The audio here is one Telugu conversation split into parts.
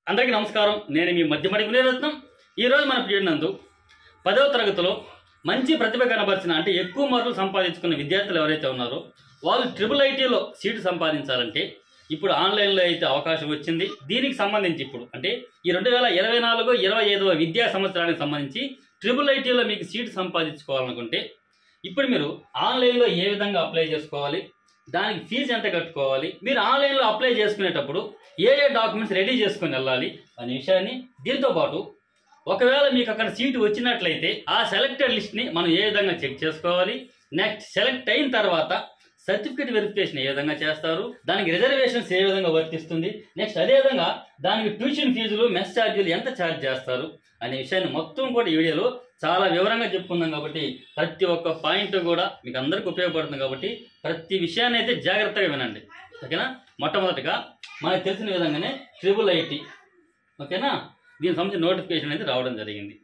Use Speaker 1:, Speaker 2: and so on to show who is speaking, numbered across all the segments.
Speaker 1: అందరికీ నమస్కారం. నేను మీ మధ్యమడి గుణరత్నం. ఈరోజు మన పీరియడ్ నందు 10వ తరగతిలో మంచి ప్రతిభ కనబరిచిన అంటే ఎక్కువ మార్కులు సంపాదించుకున్న విద్యార్థులు ఎవరైతే ఉన్నారో వాళ్ళు IIITలో సీటు సంపాదించాలంటే ఇప్పుడు ఆన్లైన్లో అయితే అవకాశం వచ్చింది. దీనికి సంబంధించి ఇప్పుడు అంటే ఈ 2024-25వ విద్యా సంవత్సరానికి సంబంధించి IIITలో మీకు సీటు సంపాదించుకోవాలనుకుంటే ఇప్పుడు మీరు ఆన్లైన్లో ఏ విధంగా అప్లై చేసుకోవాలి, దానికి ఫీజు ఎంత కట్టుకోవాలి, మీరు ఆన్లైన్లో అప్లై చేసుకునేటప్పుడు ఏ డాక్యుమెంట్స్ రెడీ చేసుకొని వెళ్ళాలి అనే విషయాన్ని, దీంతో పాటు ఒకవేళ మీకు అక్కడ సీటు వచ్చినట్లయితే ఆ సెలెక్టెడ్ లిస్ట్ని మనం ఏ విధంగా చెక్ చేసుకోవాలి, నెక్స్ట్ సెలెక్ట్ అయిన తర్వాత సర్టిఫికేట్ వెరిఫికేషన్ ఏ విధంగా చేస్తారు, దానికి రిజర్వేషన్స్ ఏ విధంగా వర్తిస్తుంది, నెక్స్ట్ అదేవిధంగా దానికి ట్యూషన్ ఫీజులు మెస్ ఛార్జీలు ఎంత ఛార్జ్ చేస్తారు అనే విషయాన్ని మొత్తం కూడా ఈ వీడియోలో చాలా వివరంగా చెప్పుకుందాం. కాబట్టి ప్రతి ఒక్క పాయింట్ కూడా మీకు అందరికీ ఉపయోగపడుతుంది. కాబట్టి ప్రతి విషయాన్ని అయితే జాగ్రత్తగా వినండి, ఓకేనా. మొట్టమొదటిగా మనకు తెలిసిన విధంగానే IIIT, ఓకేనా, దీనికి సంబంధించిన నోటిఫికేషన్ అయితే రావడం జరిగింది.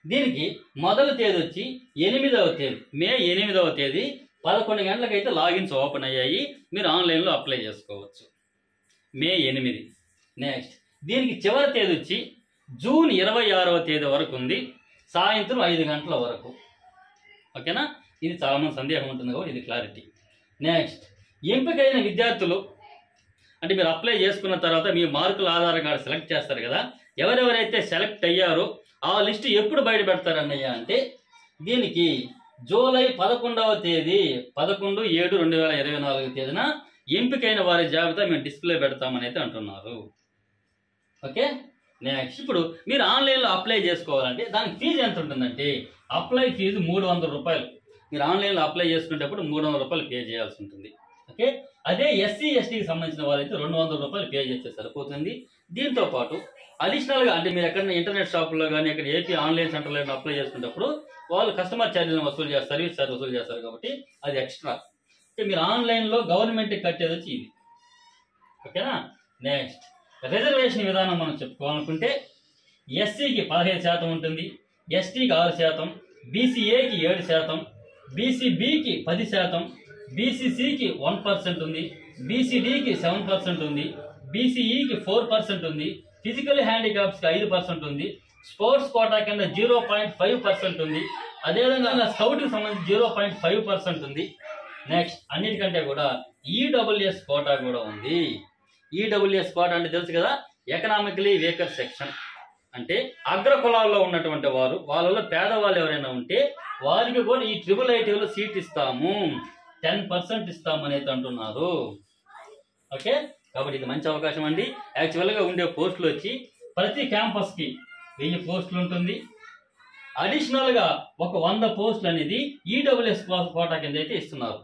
Speaker 1: దీనికి మొదటి తేదీ వచ్చి 8వ తేదీ, మే 8వ తేదీ 11 గంటలకైతే లాగిన్స్ ఓపెన్ అయ్యాయి. మీరు ఆన్లైన్లో అప్లై చేసుకోవచ్చు. మే 8. నెక్స్ట్ దీనికి చివరి తేదీ వచ్చి జూన్ 26వ తేదీ వరకు ఉంది, సాయంత్రం 5 గంటల వరకు, ఓకేనా. ఇది చాలామంది సందేహం ఉంటుంది కాబట్టి ఇది క్లారిటీ. నెక్స్ట్ ఎంపికైన విద్యార్థులు అంటే మీరు అప్లై చేసుకున్న తర్వాత మీ మార్కుల ఆధారంగా సెలెక్ట్ చేస్తారు కదా, ఎవరెవరైతే సెలెక్ట్ అయ్యారో ఆ లిస్టు ఎప్పుడు బయట పెడతారు అన్నయ్య అంటే దీనికి జూలై 11వ తేదీ 11/7/2024 తేదీన ఎంపికైన వారి జాబితా మేము డిస్ప్లే పెడతామని అయితే అంటున్నారు, ఓకే. నెక్స్ట్ ఇప్పుడు మీరు ఆన్లైన్లో అప్లై చేసుకోవాలంటే దానికి ఫీజు ఎంత ఉంటుందంటే అప్లై ఫీజు 300 రూపాయలు. మీరు ఆన్లైన్లో అప్లై చేసుకునేటప్పుడు 300 రూపాయలు పే చేయాల్సి ఉంటుంది, ఓకే. అదే SC STకి సంబంధించిన వాళ్ళైతే 200 రూపాయలు పే చేస్తే సరిపోతుంది. దీంతో పాటు అడిషనల్గా అంటే మీరు ఎక్కడైనా ఇంటర్నెట్ షాపుల్లో కానీ ఇక్కడ ఏపీ ఆన్లైన్ సెంటర్లో అప్లై చేసుకునేటప్పుడు వాళ్ళు కస్టమర్ ఛార్జీలను వసూలు చేస్తారు, సర్వీస్ ఛార్జ్ వసూలు చేస్తారు, కాబట్టి అది ఎక్స్ట్రా. మీరు ఆన్లైన్లో గవర్నమెంట్కి కట్టేది వచ్చి ఇది, ఓకేనా. నెక్స్ట్ రిజర్వేషన్ విధానం మనం చెప్పుకోవాలనుకుంటే SCకి 15% ఉంటుంది, STకి 6%, BCAకి 7%, BCBకి 10%, BCCకి 1% ఉంది, BCDకి 7% ఉంది, BCEకి 4% ఉంది, ఫిజికల్ హ్యాండిక్యాప్స్కి 5% ఉంది, స్పోర్ట్స్ కోటా కింద 0.5% ఉంది, అదేవిధంగా స్కౌట్కి సంబంధించి 0.5% ఉంది. నెక్స్ట్ అన్నిటికంటే కూడా EWS కోటా కూడా ఉంది. EWS కోటా అంటే తెలుసు కదా, ఎకనామికలీ వీకర్ సెక్షన్ అంటే అగ్ర కులాల్లో ఉన్నటువంటి వారు, వాళ్ళలో పేదవాళ్ళు ఎవరైనా ఉంటే వారికి కూడా ఈ IIITలో సీట్ ఇస్తాము, 10% ఇస్తామని అయితే అంటున్నారు, ఓకే. కాబట్టి ఇది మంచి అవకాశం అండి. యాక్చువల్గా ఉండే పోస్టులు వచ్చి ప్రతి క్యాంపస్కి 1000 పోస్టులు ఉంటుంది. అడిషనల్గా ఒక 100 పోస్టులు అనేది EWS కోటా కింద అయితే ఇస్తున్నారు.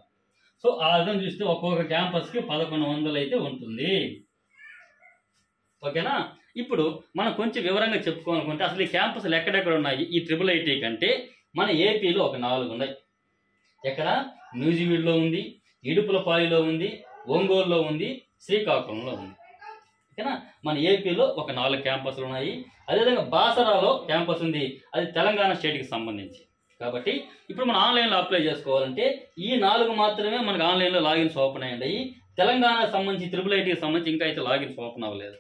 Speaker 1: సో ఆ విధంగా చూస్తే ఒక్కొక్క క్యాంపస్కి 1100 అయితే ఉంటుంది, ఓకేనా. ఇప్పుడు మనం కొంచెం వివరంగా చెప్పుకోవాలనుకుంటే అసలు ఈ క్యాంపస్లు ఎక్కడెక్కడ ఉన్నాయి ఈ IIIT కంటే మన ఏపీలో ఒక 4 ఉన్నాయి. ఎక్కడ న్యూజివీడ్లో ఉంది, ఇడుపులపాలిలో ఉంది, ఒంగోలులో ఉంది, శ్రీకాకుళంలో ఉంది, ఓకేనా. మన ఏపీలో ఒక 4 క్యాంపస్లు ఉన్నాయి. అదేవిధంగా బాసరాలో క్యాంపస్ ఉంది, అది తెలంగాణ స్టేట్కి సంబంధించి. కాబట్టి ఇప్పుడు మనం ఆన్లైన్లో అప్లై చేసుకోవాలంటే ఈ 4 మాత్రమే మనకు ఆన్లైన్లో లాగిన్స్ ఓపెన్ అయ్యాయి. తెలంగాణకు సంబంధించి IIITకి సంబంధించి ఇంకా అయితే లాగిన్స్ ఓపెన్ అవ్వలేదు,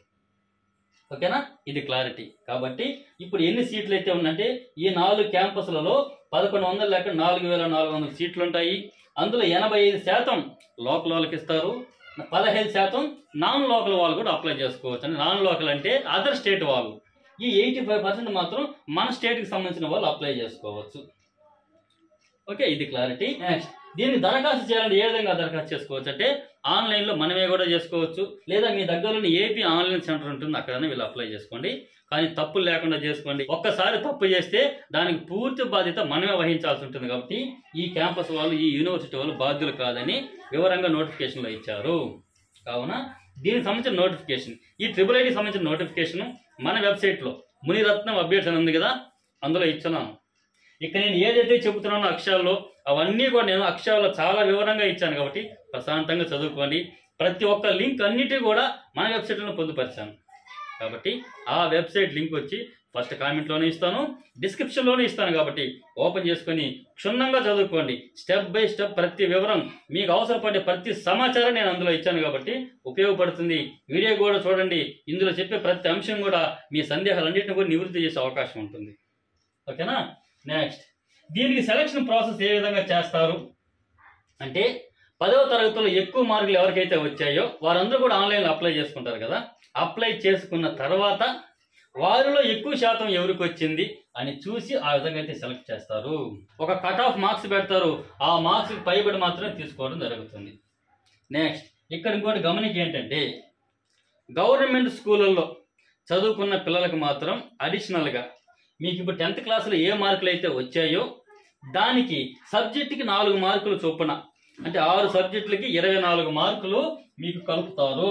Speaker 1: ఓకేనా. ఇది క్లారిటీ. కాబట్టి ఇప్పుడు ఎన్ని సీట్లు అయితే ఉందంటే ఈ 4 క్యాంపస్లలో 1100 లేక 4400 సీట్లు ఉంటాయి. అందులో 85% లోకల్ వాళ్ళకి ఇస్తారు, 15% నాన్ లోకల్ వాళ్ళు కూడా అప్లై చేసుకోవచ్చు. అంటే నాన్ లోకల్ అంటే అదర్ స్టేట్ వాళ్ళు. ఈ 85% మాత్రం మన స్టేట్కి సంబంధించిన వాళ్ళు అప్లై చేసుకోవచ్చు, ఓకే. ఇది క్లారిటీ. నెక్స్ట్ దీనికి దరఖాస్తు చేయాలంటే ఏ విధంగా దరఖాస్తు చేసుకోవచ్చు అంటే ఆన్లైన్లో మనమే కూడా చేసుకోవచ్చు, లేదా మీ దగ్గరలోని ఏపీ ఆన్లైన్ సెంటర్ ఉంటుంది, అక్కడనే వీళ్ళు అప్లై చేసుకోండి. కానీ తప్పులు లేకుండా చేసుకోండి. ఒక్కసారి తప్పు చేస్తే దానికి పూర్తి బాధ్యత మనమే వహించాల్సి ఉంటుంది. కాబట్టి ఈ క్యాంపస్ వాళ్ళు, ఈ యూనివర్సిటీ వాళ్ళు బాధ్యులు కాదని వివరంగా నోటిఫికేషన్లో ఇచ్చారు. కావున దీనికి సంబంధించిన నోటిఫికేషన్, ఈ IIITకి సంబంధించిన నోటిఫికేషన్ మన వెబ్సైట్లో మునిరత్నం అప్డేట్స్ అని ఉంది కదా, అందులో ఇచ్చున్నాను. ఇక్కడ నేను ఏదైతే చెబుతున్నానో అక్షరాల్లో అవన్నీ కూడా నేను అక్షరాల్లో చాలా వివరంగా ఇచ్చాను. కాబట్టి ప్రశాంతంగా చదువుకోండి. ప్రతి ఒక్క లింక్ అన్నిటి కూడా మన వెబ్సైట్లో పొందుపరిచాను. కాబట్టి ఆ వెబ్సైట్ లింక్ వచ్చి ఫస్ట్ కామెంట్లోనే ఇస్తాను, డిస్క్రిప్షన్లోనే ఇస్తాను. కాబట్టి ఓపెన్ చేసుకొని క్షుణ్ణంగా చదువుకోండి. స్టెప్ బై స్టెప్ ప్రతి వివరం, మీకు అవసరపడే ప్రతి సమాచారం నేను అందులో ఇచ్చాను కాబట్టి ఉపయోగపడుతుంది. వీడియో కూడా చూడండి. ఇందులో చెప్పే ప్రతి అంశం కూడా మీ సందేహాలన్నింటినీ కూడా నివృత్తి చేసే అవకాశం ఉంటుంది. ఓకేనా? నెక్స్ట్, దీనికి సెలక్షన్ ప్రాసెస్ ఏ విధంగా చేస్తారు అంటే, 10వ తరగతిలో ఎక్కువ మార్కులు ఎవరికైతే వచ్చాయో వారందరూ కూడా ఆన్లైన్లో అప్లై చేసుకుంటారు కదా. అప్లై చేసుకున్న తర్వాత వారిలో ఎక్కువ శాతం ఎవరికి వచ్చింది అని చూసి ఆ విధంగా అయితే సెలెక్ట్ చేస్తారు. ఒక కట్ ఆఫ్ మార్క్స్ పెడతారు, ఆ మార్క్స్ పైబడి మాత్రమే తీసుకోవడం జరుగుతుంది. నెక్స్ట్, ఇక్కడ ఇంకోటి గమనిక ఏంటంటే, గవర్నమెంట్ స్కూళ్ళల్లో చదువుకున్న పిల్లలకు మాత్రం అడిషనల్గా మీకు ఇప్పుడు 10th క్లాసులో ఏ మార్కులు అయితే వచ్చాయో దానికి సబ్జెక్టుకి 4 మార్కులు చొప్పున, అంటే 6 సబ్జెక్టులకి 24 మార్కులు మీకు కలుపుతారు.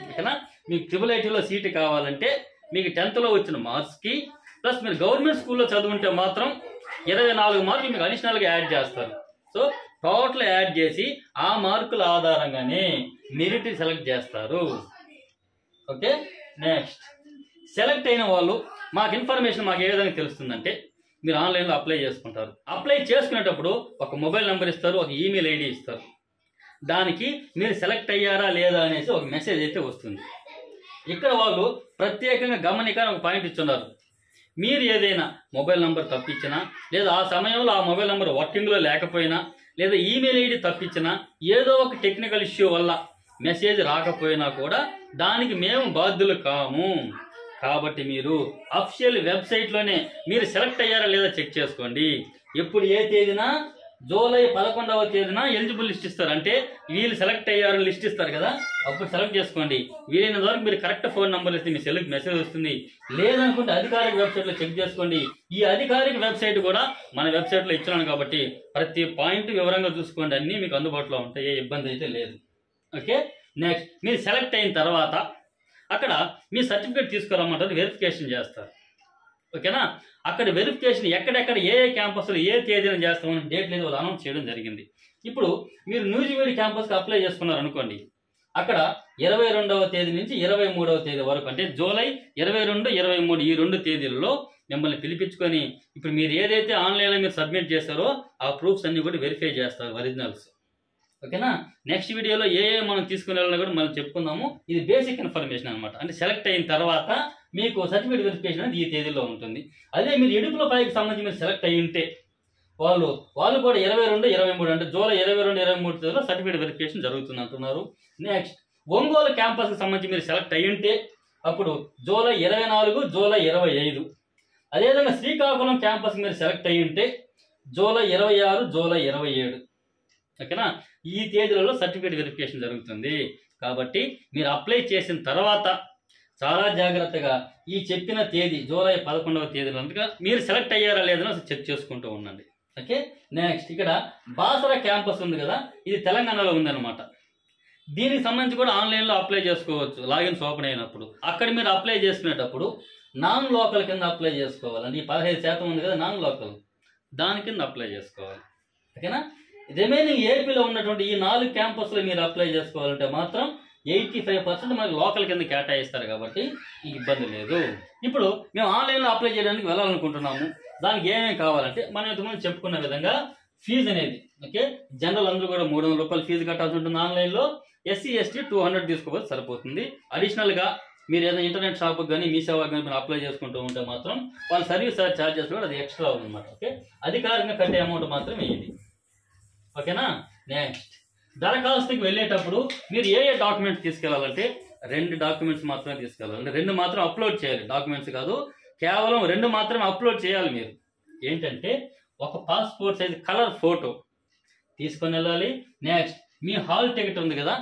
Speaker 1: ఓకేనా? మీకు ట్రిపుల్ ఐటీలో సీటు కావాలంటే మీకు 10th లో వచ్చిన మార్క్స్కి ప్లస్ మీరు గవర్నమెంట్ స్కూల్లో చదువుంటే మాత్రం 24 మార్కులు మీకు అడిషనల్గా యాడ్ చేస్తారు. సో టోటల్ యాడ్ చేసి ఆ మార్కుల ఆధారంగానే మెరిట్ సెలెక్ట్ చేస్తారు. ఓకే? నెక్స్ట్, సెలెక్ట్ అయిన వాళ్ళు మాకు ఇన్ఫర్మేషన్ మాకు ఏ విధంగా తెలుస్తుందంటే, మీరు ఆన్లైన్లో అప్లై చేసుకుంటారు. అప్లై చేసుకునేటప్పుడు ఒక మొబైల్ నెంబర్ ఇస్తారు, ఒక ఈమెయిల్ ఐడి ఇస్తారు. దానికి మీరు సెలెక్ట్ అయ్యారా లేదా అనేసి ఒక మెసేజ్ అయితే వస్తుంది. ఇక్కడ వాళ్ళు ప్రత్యేకంగా గమనిక ఒక పాయింట్ ఇస్తున్నారు. మీరు ఏదైనా మొబైల్ నెంబర్ తప్పించినా, లేదా ఆ సమయంలో ఆ మొబైల్ నెంబర్ వర్కింగ్లో లేకపోయినా, లేదా ఈమెయిల్ ఐడి తప్పించినా, ఏదో ఒక టెక్నికల్ ఇష్యూ వల్ల మెసేజ్ రాకపోయినా కూడా దానికి మేము బాధ్యులు కాము. కాబట్టి మీరు అఫిషియల్ వెబ్సైట్లోనే మీరు సెలెక్ట్ అయ్యారా లేదా చెక్ చేసుకోండి. ఎప్పుడు ఏ తేదీన, జూలై 11వ తేదీన ఎలిజిబుల్ లిస్ట్ ఇస్తారు. అంటే వీళ్ళు సెలెక్ట్ అయ్యారని లిస్ట్ ఇస్తారు కదా, అప్పుడు సెలెక్ట్ చేసుకోండి. వీలైనంత వరకు మీరు కరెక్ట్ ఫోన్ నెంబర్ ఇస్తే మీ సెల్కి మెసేజ్ వస్తుంది. లేదనుకుంటే అధికారిక వెబ్సైట్లో చెక్ చేసుకోండి. ఈ అధికారిక వెబ్సైట్ కూడా మన వెబ్సైట్లో ఇచ్చినాను కాబట్టి ప్రతి పాయింట్ వివరంగా చూసుకోండి. అన్నీ మీకు అందుబాటులో ఉంటాయి, ఏ ఇబ్బంది అయితే లేదు. ఓకే? నెక్స్ట్, మీరు సెలెక్ట్ అయిన తర్వాత అక్కడ మీ సర్టిఫికేట్ తీసుకురమ్మంటారు, వెరిఫికేషన్ చేస్తారు. ఓకేనా? అక్కడ వెరిఫికేషన్ ఎక్కడెక్కడ ఏ క్యాంపస్లో ఏ తేదీన చేస్తామని డేట్ లేదు వాళ్ళు అనౌన్స్ చేయడం జరిగింది. ఇప్పుడు మీరు నూజివీడు క్యాంపస్కి అప్లై చేసుకున్నారు అనుకోండి, అక్కడ 22వ తేదీ నుంచి 23వ తేదీ వరకు, అంటే జూలై 22, 23 ఈ 2 తేదీలలో మిమ్మల్ని పిలిపించుకొని ఇప్పుడు మీరు ఏదైతే ఆన్లైన్లో మీరు సబ్మిట్ చేస్తారో ఆ ప్రూఫ్స్ అన్ని కూడా వెరిఫై చేస్తారు, ఒరిజినల్స్. ఓకేనా? నెక్స్ట్ వీడియోలో ఏ మనం తీసుకునే వాళ్ళని కూడా మనం చెప్పుకుందాము. ఇది బేసిక్ ఇన్ఫర్మేషన్ అనమాట. అంటే సెలెక్ట్ అయిన తర్వాత మీకు సర్టిఫికేట్ వెరిఫికేషన్ అనేది ఈ తేదీలో ఉంటుంది. అదే మీరు ఇడుపుల పైకి సంబంధించి మీరు సెలెక్ట్ అయ్యి ఉంటే వాళ్ళు కూడా 22, 23 అంటే జూలై 22, 23 తేదీలో సర్టిఫికేట్ వెరిఫికేషన్ జరుగుతుంది అంటున్నారు. నెక్స్ట్, ఒంగోలు క్యాంపస్కి సంబంధించి మీరు సెలెక్ట్ అయ్యి ఉంటే అప్పుడు జూలై 24, జూలై 25. అదేవిధంగా శ్రీకాకుళం క్యాంపస్కి మీరు సెలెక్ట్ అయ్యి ఉంటే జూలై 26, జూలై 27. ఓకేనా? ఈ తేదీలలో సర్టిఫికేట్ వెరిఫికేషన్ జరుగుతుంది. కాబట్టి మీరు అప్లై చేసిన తర్వాత చాలా జాగ్రత్తగా ఈ చెప్పిన తేదీ జూలై 11వ తేదీలో మీరు సెలెక్ట్ అయ్యారా లేదని చెక్ చేసుకుంటూ ఉండండి. ఓకే? నెక్స్ట్, ఇక్కడ బాసర క్యాంపస్ ఉంది కదా, ఇది తెలంగాణలో ఉందన్నమాట. దీనికి సంబంధించి కూడా ఆన్లైన్లో అప్లై చేసుకోవచ్చు, లాగిన్స్ ఓపెన్ అయినప్పుడు. అక్కడ మీరు అప్లై చేసుకునేటప్పుడు నాన్ లోకల్ కింద అప్లై చేసుకోవాలండి. ఈ 15% ఉంది కదా నాన్ లోకల్, దాని కింద అప్లై చేసుకోవాలి. ఓకేనా? రిమైనింగ్ ఏపీలో ఉన్నటువంటి ఈ 4 క్యాంపస్లో మీరు అప్లై చేసుకోవాలంటే మాత్రం 85% మనకి లోకల్ కింద కేటాయిస్తారు కాబట్టి ఈ ఇబ్బంది లేదు. ఇప్పుడు మేము ఆన్లైన్లో అప్లై చేయడానికి వెళ్ళాలనుకుంటున్నాము. దానికి ఏమేమి కావాలంటే మనం ఇంతకుముందు చెప్పుకున్న విధంగా ఫీజు అనేది, ఓకే, జనరల్ అందరూ కూడా 300 రూపాయలు ఫీజు కట్టాల్సి ఉంటుంది ఆన్లైన్లో. ఎస్సీ ఎస్టీ 200 తీసుకోవచ్చు, సరిపోతుంది. అడిషనల్గా మీరు ఏదైనా ఇంటర్నెట్ షాప్కి కానీ మీ సేవకు కానీ మీరు అప్లై చేసుకుంటూ ఉంటే మాత్రం వాళ్ళ సర్వీస్ ఛార్జెస్ కూడా అది ఎక్స్ట్రా ఉందన్నమాట. ఓకే? అధికారికంగా కట్టే అమౌంట్ మాత్రమే ఇది. ఓకేనా? నెక్స్ట్, దరఖాస్తుకి వెళ్ళేటప్పుడు మీరు ఏ డాక్యుమెంట్స్ తీసుకెళ్లాలంటే 2 డాక్యుమెంట్స్ మాత్రమే తీసుకెళ్ళాలి. అంటే 2 మాత్రం అప్లోడ్ చేయాలి, డాక్యుమెంట్స్ కాదు, కేవలం 2 మాత్రమే అప్లోడ్ చేయాలి మీరు. ఏంటంటే ఒక పాస్పోర్ట్ సైజ్ కలర్ ఫోటో తీసుకొని వెళ్ళాలి. నెక్స్ట్, మీ హాల్ టికెట్ ఉంది కదా,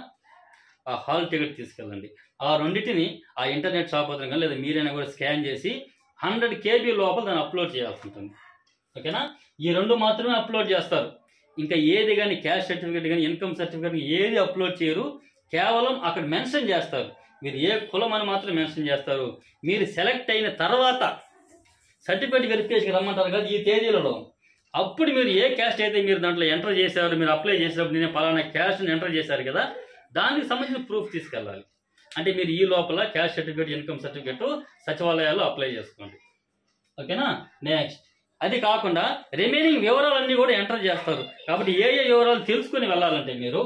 Speaker 1: ఆ హాల్ టికెట్ తీసుకెళ్ళండి. ఆ రెండింటిని ఆ ఇంటర్నెట్ షాప్ అతను కానీ లేదా మీరైనా కూడా స్కాన్ చేసి 100 KB లోపల దాన్ని అప్లోడ్ చేయాల్సి ఉంటుంది. ఓకేనా? ఈ 2 మాత్రమే అప్లోడ్ చేస్తారు. ఇంకా ఏది కానీ క్యాష్ సర్టిఫికేట్ కానీ ఇన్కమ్ సర్టిఫికేట్ ఏది అప్లోడ్ చేయరు. కేవలం అక్కడ మెన్షన్ చేస్తారు మీరు ఏ కులం అని మాత్రం మెన్షన్ చేస్తారు. మీరు సెలెక్ట్ అయిన తర్వాత సర్టిఫికేట్ వెరిఫికేషన్కి రమ్మంటారు కదా ఈ తేదీలలో, అప్పుడు మీరు ఏ క్యాస్ట్ అయితే మీరు దాంట్లో ఎంటర్ చేశారు, మీరు అప్లై చేసేటప్పుడు నేను పలానా క్యాస్ట్ని ఎంటర్ చేశారు కదా, దానికి సంబంధించిన ప్రూఫ్ తీసుకెళ్ళాలి. అంటే మీరు ఈ లోపల క్యాస్ట్ సర్టిఫికేట్, ఇన్కమ్ సర్టిఫికేట్ సచివాలయాల్లో అప్లై చేసుకోండి. ఓకేనా. నెక్స్ట్ అది కాకుండా రిమైనింగ్ వివరాలన్నీ కూడా ఎంటర్ చేస్తారు. కాబట్టి ఏ వివరాలు తెలుసుకుని వెళ్ళాలంటే మీరు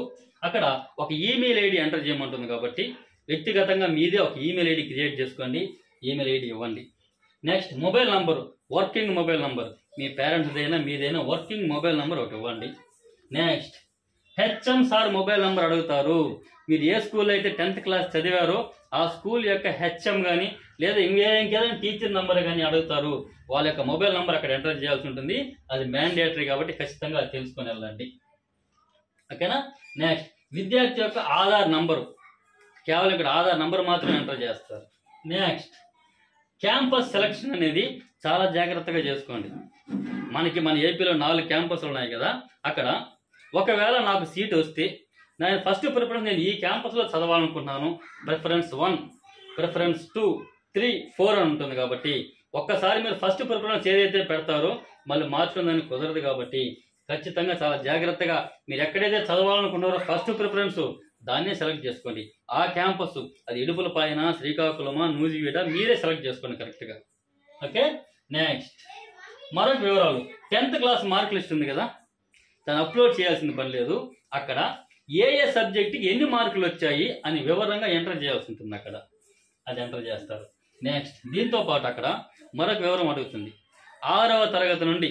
Speaker 1: అక్కడ ఒక ఈమెయిల్ ఐడి ఎంటర్ చేయమంటుంది. కాబట్టి వ్యక్తిగతంగా మీదే ఒక ఈమెయిల్ ఐడి క్రియేట్ చేసుకోండి, ఈమెయిల్ ఐడి ఇవ్వండి. Next mobile number, working mobile number, మీ పేరెంట్స్దైనా మీదైనా వర్కింగ్ మొబైల్ నెంబర్ ఒకటి ఇవ్వండి. Next HM sir mobile number అడుగుతారు. మీరు ఏ స్కూల్లో అయితే 10th క్లాస్ చదివారో ఆ స్కూల్ యొక్క హెచ్ఎం కానీ లేదా ఇంకేదైనా టీచర్ నెంబర్ కానీ అడుగుతారు. వాళ్ళ యొక్క మొబైల్ నెంబర్ అక్కడ ఎంటర్ చేయాల్సి ఉంటుంది. అది మ్యాండేటరీ కాబట్టి ఖచ్చితంగా అది తెలుసుకొని వెళ్ళండి. ఓకేనా. నెక్స్ట్ విద్యార్థి యొక్క ఆధార్ నంబరు, కేవలం ఇక్కడ ఆధార్ నంబర్ మాత్రమే ఎంటర్ చేస్తారు. నెక్స్ట్ క్యాంపస్ సెలక్షన్ అనేది చాలా జాగ్రత్తగా చేసుకోండి. మన ఏపీలో 4 క్యాంపస్లు ఉన్నాయి కదా. అక్కడ ఒకవేళ నాకు సీట్ వస్తే నేను ఫస్ట్ ప్రిఫరెన్స్ నేను ఈ క్యాంపస్లో చదవాలనుకుంటున్నాను, ప్రిఫరెన్స్ 1, ప్రిఫరెన్స్ 2, 3, 4 అని ఉంటుంది. కాబట్టి ఒక్కసారి మీరు ఫస్ట్ ప్రిఫరెన్స్ ఏదైతే పెడతారో మళ్ళీ మార్చుకుందని కుదరదు. కాబట్టి ఖచ్చితంగా చాలా జాగ్రత్తగా మీరు ఎక్కడైతే చదవాలనుకుంటున్నారో ఫస్ట్ ప్రిఫరెన్స్ దాన్నే సెలెక్ట్ చేసుకోండి. ఆ క్యాంపస్ అది ఇడుపులపాయన, శ్రీకాకుళమా, నూజివీడ మీరే సెలెక్ట్ చేసుకోండి కరెక్ట్గా. ఓకే. నెక్స్ట్ మరొక వివరాలు, 10th క్లాస్ మార్క్ లిస్ట్ ఉంది కదా, దాన్ని అప్లోడ్ చేయాల్సిన పని లేదు. అక్కడ ఏ సబ్జెక్ట్కి ఎన్ని మార్కులు వచ్చాయి అని వివరంగా ఎంటర్ చేయాల్సి ఉంటుంది. అక్కడ అది ఎంటర్ చేస్తారు. నెక్స్ట్ దీంతో పాటు అక్కడ మరొక వివరం అడుగుతుంది. 6వ తరగతి నుండి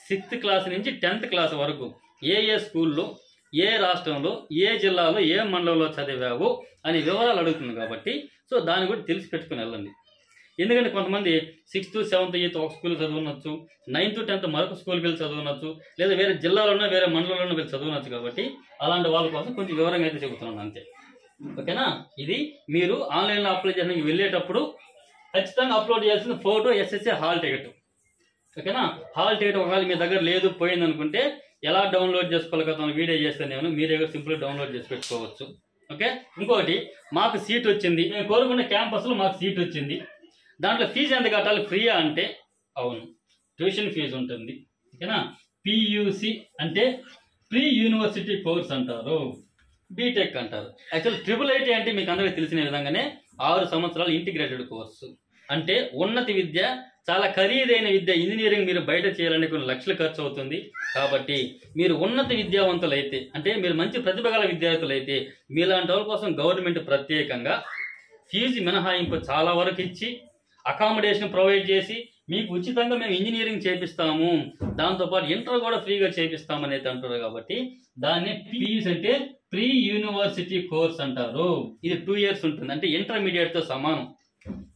Speaker 1: 6th క్లాస్ నుంచి 10th క్లాస్ వరకు ఏ స్కూల్లో, ఏ రాష్ట్రంలో, ఏ జిల్లాలో, ఏ మండలంలో చదివావు అని వివరాలు అడుగుతుంది. కాబట్టి సో దాన్ని కూడా తెలిసి పెట్టుకుని వెళ్ళండి. ఎందుకంటే కొంతమంది 6th, 7th, 8th ఒక స్కూల్ చదువునొచ్చు, 9th, 10th మరొక స్కూల్కి వెళ్ళి చదువునొచ్చు, లేదా వేరే జిల్లాలోనో వేరే మండలంలోనో వెళ్ళి చదువునొచ్చు. కాబట్టి అలాంటి వాళ్ళ కోసం కొంచెం వివరంగా అయితే చెబుతున్నాను అంతే. ఓకేనా. ఇది మీరు ఆన్లైన్లో అప్లై చేయడానికి వెళ్ళేటప్పుడు ఖచ్చితంగా అప్లోడ్ చేయాల్సిన ఫోటో, SSC హాల్ టికెట్. ఓకేనా. హాల్ టికెట్ ఒకవేళ మీ దగ్గర లేదు, పోయింది అనుకుంటే ఎలా డౌన్లోడ్ చేసుకోవాలి కదా వీడియో చేస్తాను నేను, మీరే సింపుల్గా డౌన్లోడ్ చేసి పెట్టుకోవచ్చు. ఓకే. ఇంకొకటి, మాకు సీట్ వచ్చింది, మేము కోరుకున్న క్యాంపస్లో మాకు సీట్ వచ్చింది, దాంట్లో ఫీజు ఎంత కట్టాలి, ఫ్రీయా అంటే అవును, ట్యూషన్ ఫీజు ఉంటుంది. ఓకేనా. PUC అంటే ప్రీ యూనివర్సిటీ కోర్స్ అంటారు, బీటెక్ అంటారు. యాక్చువల్ IIIT అంటే మీకు అందరికీ తెలిసిన విధంగానే 6 సంవత్సరాలు ఇంటిగ్రేటెడ్ కోర్సు. అంటే ఉన్నత విద్య, చాలా ఖరీదైన విద్య. ఇంజనీరింగ్ మీరు బయట చేయాలంటే కొన్ని లక్షలు ఖర్చు అవుతుంది. కాబట్టి మీరు ఉన్నత విద్యావంతులైతే, అంటే మీరు మంచి ప్రతిభ గల విద్యార్థులైతే, మీలాంటి వాళ్ళ కోసం గవర్నమెంట్ ప్రత్యేకంగా ఫీజు మినహాయింపు చాలా వరకు ఇచ్చి అకామిడేషన్ ప్రొవైడ్ చేసి మీకు ఉచితంగా మేము ఇంజనీరింగ్ చేపిస్తాము, దాంతోపాటు ఇంటర్ కూడా ఫ్రీగా చేపిస్తాము అనేది అంటారు. కాబట్టి దాన్ని PUC అంటే ప్రీ యూనివర్సిటీ కోర్స్ అంటారు. ఇది 2 years ఉంటుంది, అంటే ఇంటర్మీడియట్తో సమానం.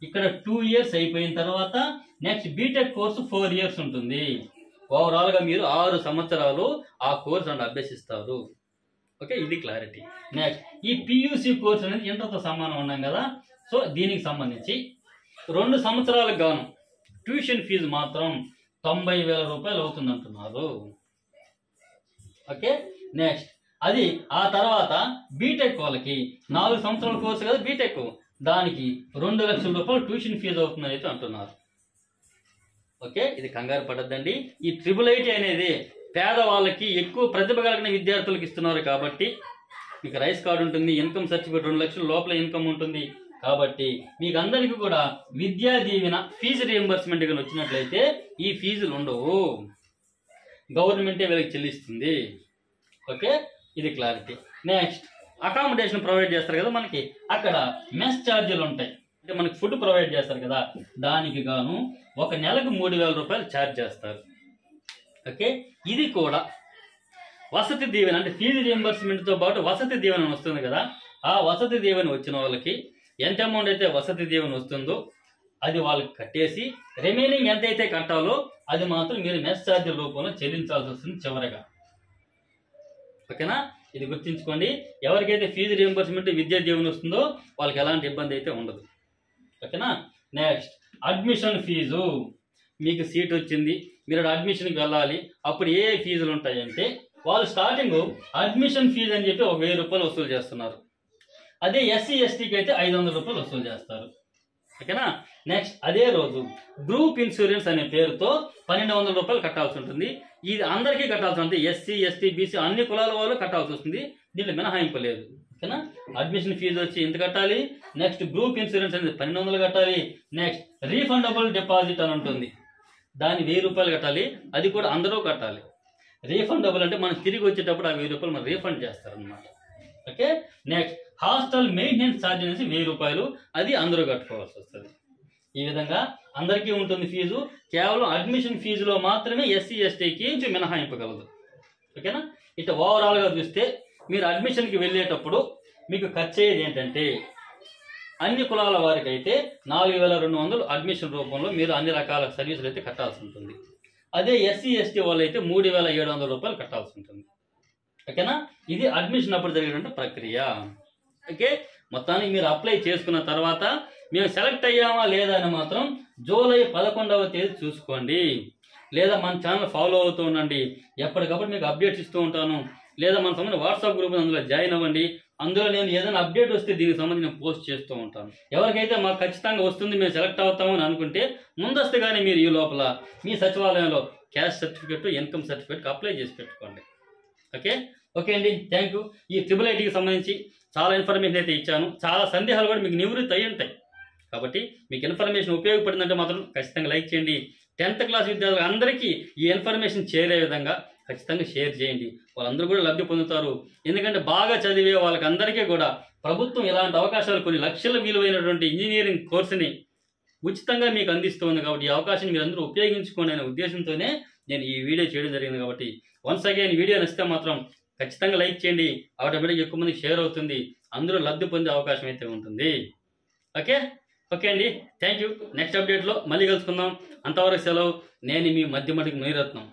Speaker 1: ఇక్కడ 2 years అయిపోయిన తర్వాత నెక్స్ట్ బీటెక్ కోర్సు 4 years ఉంటుంది. ఓవరాల్గా మీరు 6 సంవత్సరాలు ఆ కోర్సు అంటే అభ్యసిస్తారు. ఓకే, ఇది క్లారిటీ. నెక్స్ట్ ఈ PUC కోర్సు అనేది ఇంటర్తో సమానం ఉన్నాం కదా. సో దీనికి సంబంధించి 2 సంవత్సరాలకు గాను ట్యూషన్ ఫీజు మాత్రం 90,000 రూపాయలు అవుతుంది అంటున్నారు. ఓకే. నెక్స్ట్ అది ఆ తర్వాత బీటెక్ వాళ్ళకి 4 సంవత్సరాల కోర్సు కదా బీటెక్, దానికి 2 లక్షల రూపాయలు ట్యూషన్ ఫీజు అవుతుందని అయితే అంటున్నారు. ఓకే, ఇది కంగారు పడద్దండి. ఈ IIIT అనేది పేదవాళ్ళకి, ఎక్కువ ప్రతిభ కలిగిన విద్యార్థులకు ఇస్తున్నారు. కాబట్టి మీకు రైస్ కార్డు ఉంటుంది, ఇన్కమ్ సర్టిఫికేట్ 2 లక్షల లోపల ఇన్కమ్ ఉంటుంది. కాబట్టి మీకు అందరికీ కూడా విద్యా దీవెన ఫీజు రియంబర్స్మెంట్ కానీ వచ్చినట్లయితే ఈ ఫీజులు ఉండవు, గవర్నమెంటే వీళ్ళకి చెల్లిస్తుంది. ఓకే, ఇది క్లారిటీ. నెక్స్ట్ అకామిడేషన్ ప్రొవైడ్ చేస్తారు కదా మనకి, అక్కడ మెస్ ఛార్జీలు ఉంటాయి. అంటే మనకి ఫుడ్ ప్రొవైడ్ చేస్తారు కదా, దానికి గాను ఒక నెలకు 3,000 రూపాయలు ఛార్జ్ చేస్తారు. ఓకే, ఇది కూడా వసతి దీవెన, అంటే ఫీజు రియంబర్స్మెంట్తో పాటు వసతి దీవెన వస్తుంది కదా, ఆ వసతి దీవెన వచ్చిన వాళ్ళకి ఎంత అమౌంట్ అయితే వసతి దీవెన వస్తుందో అది వాళ్ళకి కట్టేసి రిమైనింగ్ ఎంతైతే కట్టాలో అది మాత్రం మీరు మెస్ ఛార్జీల రూపంలో చెల్లించాల్సి వస్తుంది చివరగా. ఓకేనా, ఇది గుర్తుంచుకోండి. ఎవరికైతే ఫీజు రియంబర్స్మెంట్, విద్యా దీవెన వస్తుందో వాళ్ళకి ఎలాంటి ఇబ్బంది అయితే ఉండదు. ఓకేనా. నెక్స్ట్ అడ్మిషన్ ఫీజు, మీకు సీట్ వచ్చింది, మీరు అడ్మిషన్కి వెళ్ళాలి, అప్పుడు ఏ ఫీజులు ఉంటాయంటే వాళ్ళు స్టార్టింగ్ అడ్మిషన్ ఫీజు అని చెప్పి 1,000 రూపాయలు వసూలు చేస్తున్నారు. అదే SC STకి అయితే 500 రూపాయలు వసూలు చేస్తారు. ఓకేనా. నెక్స్ట్ అదే రోజు గ్రూప్ ఇన్సూరెన్స్ అనే పేరుతో 1,200 రూపాయలు కట్టాల్సి ఉంటుంది. ఇది అందరికీ కట్టాల్సి ఉంటుంది, SC ST BC అన్ని కులాల వాళ్ళు కట్టాల్సి వస్తుంది. దీంట్లో మినహాయింపు లేదు. ఓకేనా. అడ్మిషన్ ఫీజు వచ్చి ఎంత కట్టాలి, నెక్స్ట్ గ్రూప్ ఇన్సూరెన్స్ అనేది 1200 కట్టాలి, నెక్స్ట్ రీఫండబుల్ డిపాజిట్ అని ఉంటుంది, దాన్ని 1000 రూపాయలు కట్టాలి, అది కూడా అందరూ కట్టాలి. రీఫండబుల్ అంటే మనం తిరిగి వచ్చేటప్పుడు ఆ 1000 రూపాయలు మనం రీఫండ్ చేస్తారనమాట. Okay. Next hostel maintenance charge అనేసి 1000 రూపాయలు, అది అందరూ కట్టుకోవాల్సి వస్తుంది. ఈ విధంగా అందరికీ ఉంటుంది ఫీజు. కేవలం అడ్మిషన్ ఫీజులో మాత్రమే ఎస్సీ ఎస్టీకి మినహాయింపు కలదు. ఓకేనా. ఇట్లా ఓవరాల్గా చూస్తే మీరు అడ్మిషన్కి వెళ్ళేటప్పుడు మీకు ఖర్చు అయ్యేది ఏంటంటే, అన్ని కులాల వారికి అయితే 4200 అడ్మిషన్ రూపంలో మీరు అన్ని రకాల సర్వీసులు అయితే కట్టాల్సి ఉంటుంది. అదే ఎస్సీ ఎస్టీ వాళ్ళు అయితే 3700 రూపాయలు కట్టాల్సి ఉంటుంది. ఓకేనా. ఇది అడ్మిషన్ అప్పుడు జరిగేటువంటి ప్రక్రియ. ఓకే. మొత్తానికి మీరు అప్లై చేసుకున్న తర్వాత మేము సెలెక్ట్ అయ్యామా లేదా అని మాత్రం జూలై 11వ తేదీ చూసుకోండి. లేదా మన ఛానల్ ఫాలో అవుతూ ఉండండి, ఎప్పటికప్పుడు మీకు అప్డేట్స్ ఇస్తూ ఉంటాను. లేదా మన సంబంధించిన వాట్సాప్ గ్రూప్ అందులో జాయిన్ అవ్వండి. అందులో నేను ఏదైనా అప్డేట్ వస్తే దీనికి సంబంధించి నేను పోస్ట్ చేస్తూ ఉంటాను. ఎవరికైతే మాకు ఖచ్చితంగా వస్తుంది, మేము సెలెక్ట్ అవుతాము అని అనుకుంటే ముందస్తుగానే మీరు ఈ లోపల మీ సచివాలయంలో క్యాస్ట్ సర్టిఫికేట్, ఇన్కమ్ సర్టిఫికేట్కి అప్లై చేసి పెట్టుకోండి. ఓకే. ఓకే అండి, థ్యాంక్ యూ. ఈ IIITకి సంబంధించి చాలా ఇన్ఫర్మేషన్ అయితే ఇచ్చాను. చాలా సందేహాలు కూడా మీకు నివృత్తి అయి ఉంటాయి. కాబట్టి మీకు ఇన్ఫర్మేషన్ ఉపయోగపడిందంటే మాత్రం ఖచ్చితంగా లైక్ చేయండి. 10th క్లాస్ విద్యార్థులు అందరికీ ఈ ఇన్ఫర్మేషన్ చేరే విధంగా ఖచ్చితంగా షేర్ చేయండి. వాళ్ళందరూ కూడా లబ్ధి పొందుతారు. ఎందుకంటే బాగా చదివే వాళ్ళకి అందరికీ కూడా ప్రభుత్వం ఇలాంటి అవకాశాలు కొన్ని లక్షల విలువైనటువంటి ఇంజనీరింగ్ కోర్సుని ఉచితంగా మీకు అందిస్తుంది. కాబట్టి ఈ అవకాశాన్ని మీరు అందరూ ఉపయోగించుకోండి అనే ఉద్దేశంతోనే నేను ఈ వీడియో చేయడం జరిగింది. కాబట్టి వన్స్ అగైన్ వీడియో నచ్చితే మాత్రం ఖచ్చితంగా లైక్ చేయండి. ఆటోమేటిక్గా ఎక్కువ మందికి షేర్ అవుతుంది, అందరూ లబ్ధి పొందే అవకాశం అయితే ఉంటుంది. ఓకే. ఓకే అండి, థ్యాంక్ యూ. నెక్స్ట్ అప్డేట్లో మళ్ళీ కలుసుకుందాం. అంతవరకు సెలవు. నేను మీ మధ్యమటికి మునిరత్నం.